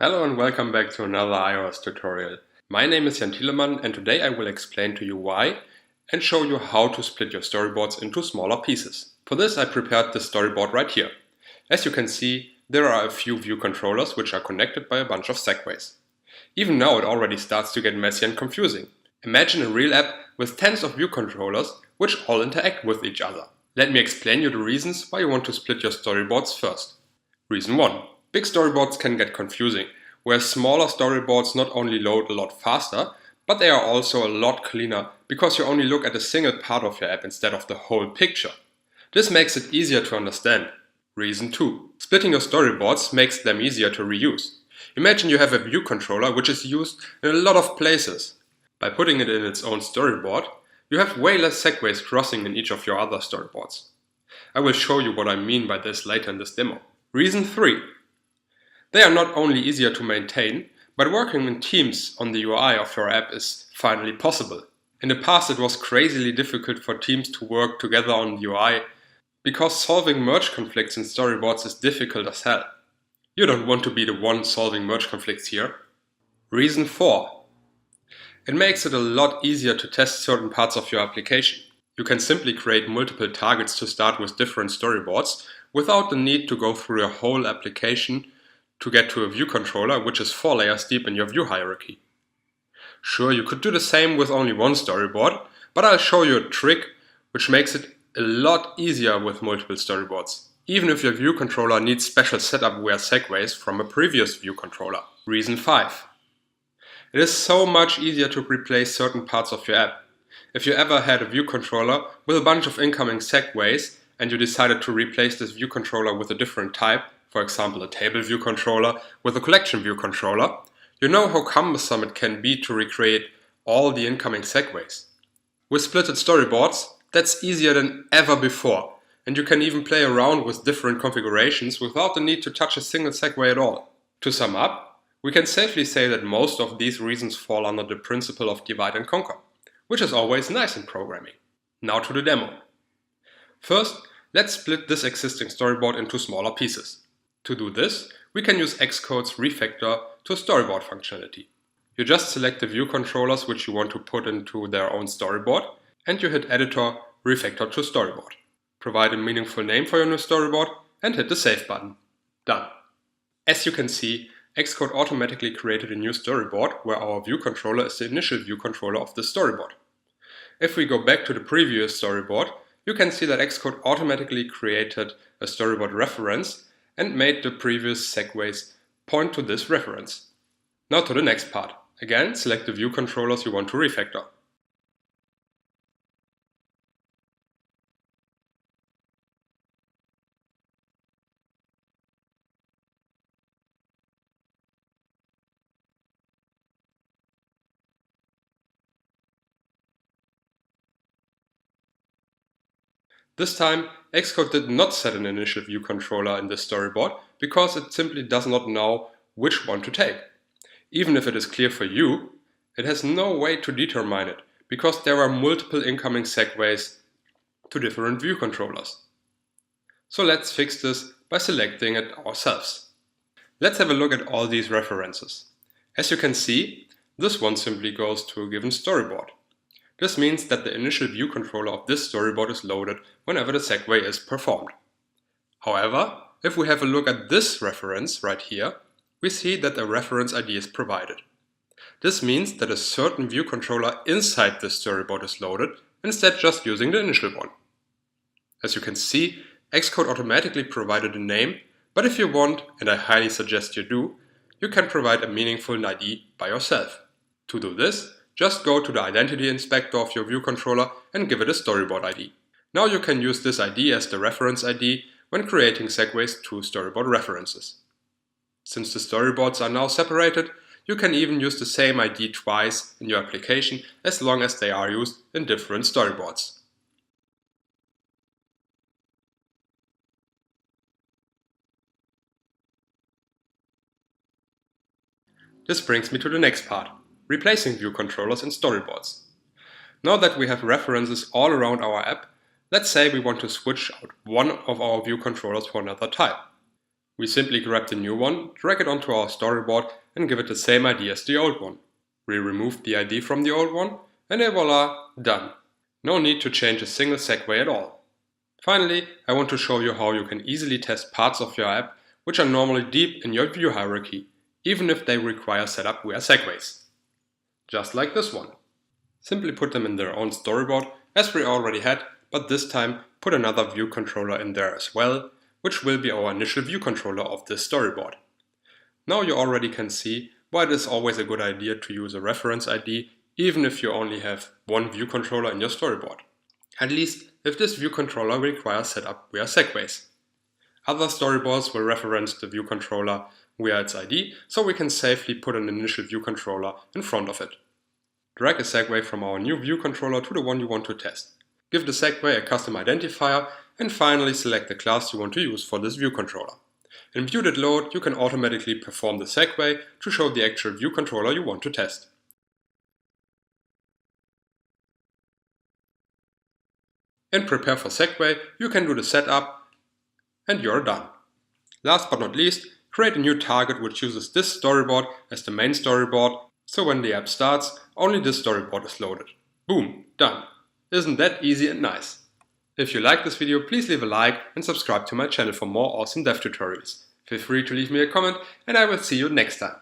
Hello and welcome back to another iOS tutorial. My name is Jan Thielemann and today I will explain to you why and show you how to split your storyboards into smaller pieces. For this I prepared this storyboard right here. As you can see, there are a few view controllers which are connected by a bunch of segues. Even now it already starts to get messy and confusing. Imagine a real app with tens of view controllers which all interact with each other. Let me explain you the reasons why you want to split your storyboards first. Reason 1. Big storyboards can get confusing, whereas smaller storyboards not only load a lot faster, but they are also a lot cleaner because you only look at a single part of your app instead of the whole picture. This makes it easier to understand. Reason 2. Splitting your storyboards makes them easier to reuse. Imagine you have a view controller which is used in a lot of places. By putting it in its own storyboard, you have way less segues crossing in each of your other storyboards. I will show you what I mean by this later in this demo. Reason 3. They are not only easier to maintain, but working in teams on the UI of your app is finally possible. In the past it was crazily difficult for teams to work together on the UI because solving merge conflicts in storyboards is difficult as hell. You don't want to be the one solving merge conflicts here. Reason 4. It makes it a lot easier to test certain parts of your application. You can simply create multiple targets to start with different storyboards without the need to go through your whole application to get to a view controller which is 4 layers deep in your view hierarchy. Sure, you could do the same with only one storyboard, but I'll show you a trick which makes it a lot easier with multiple storyboards, even if your view controller needs special setup via segues from a previous view controller. Reason 5. It is so much easier to replace certain parts of your app. If you ever had a view controller with a bunch of incoming segues and you decided to replace this view controller with a different type, for example a table view controller with a collection view controller, you know how cumbersome it can be to recreate all the incoming segues. With splitted storyboards, that's easier than ever before, and you can even play around with different configurations without the need to touch a single segue at all. To sum up, we can safely say that most of these reasons fall under the principle of divide and conquer, which is always nice in programming. Now to the demo. First, let's split this existing storyboard into smaller pieces. To do this, we can use Xcode's refactor to storyboard functionality. You just select the view controllers which you want to put into their own storyboard, and you hit Editor, Refactor to Storyboard. Provide a meaningful name for your new storyboard and hit the Save button. Done. As you can see, Xcode automatically created a new storyboard where our view controller is the initial view controller of the storyboard. If we go back to the previous storyboard, you can see that Xcode automatically created a storyboard reference and made the previous segues point to this reference. Now to the next part. Again, select the view controllers you want to refactor. This time, Xcode did not set an initial view controller in this storyboard because it simply does not know which one to take. Even if it is clear for you, it has no way to determine it because there are multiple incoming segues to different view controllers. So let's fix this by selecting it ourselves. Let's have a look at all these references. As you can see, this one simply goes to a given storyboard. This means that the initial view controller of this storyboard is loaded whenever the segue is performed. However, if we have a look at this reference right here, we see that a reference ID is provided. This means that a certain view controller inside this storyboard is loaded instead just using the initial one. As you can see, Xcode automatically provided a name, but if you want, and I highly suggest you do, you can provide a meaningful ID by yourself. To do this, just go to the identity inspector of your view controller and give it a storyboard ID. Now you can use this ID as the reference ID when creating segues to storyboard references. Since the storyboards are now separated, you can even use the same ID twice in your application as long as they are used in different storyboards. This brings me to the next part. Replacing view controllers in storyboards. Now that we have references all around our app, let's say we want to switch out one of our view controllers for another type. We simply grab the new one, drag it onto our storyboard and give it the same ID as the old one. We remove the ID from the old one and voila, done. No need to change a single segue at all. Finally, I want to show you how you can easily test parts of your app which are normally deep in your view hierarchy, even if they require setup via segues. Just like this one. Simply put them in their own storyboard as we already had, but this time put another view controller in there as well, which will be our initial view controller of this storyboard. Now you already can see why it is always a good idea to use a reference ID even if you only have one view controller in your storyboard. At least if this view controller requires setup via segues. Other storyboards will reference the view controller via its ID, so we can safely put an initial view controller in front of it. Drag a segue from our new view controller to the one you want to test. Give the segue a custom identifier and finally select the class you want to use for this view controller. In View.Load, you can automatically perform the segue to show the actual view controller you want to test. In Prepare for Segue, you can do the setup and you're done. Last but not least, create a new target which uses this storyboard as the main storyboard, so when the app starts, only this storyboard is loaded. Boom, done. Isn't that easy and nice? If you like this video, please leave a like and subscribe to my channel for more awesome dev tutorials. Feel free to leave me a comment and I will see you next time.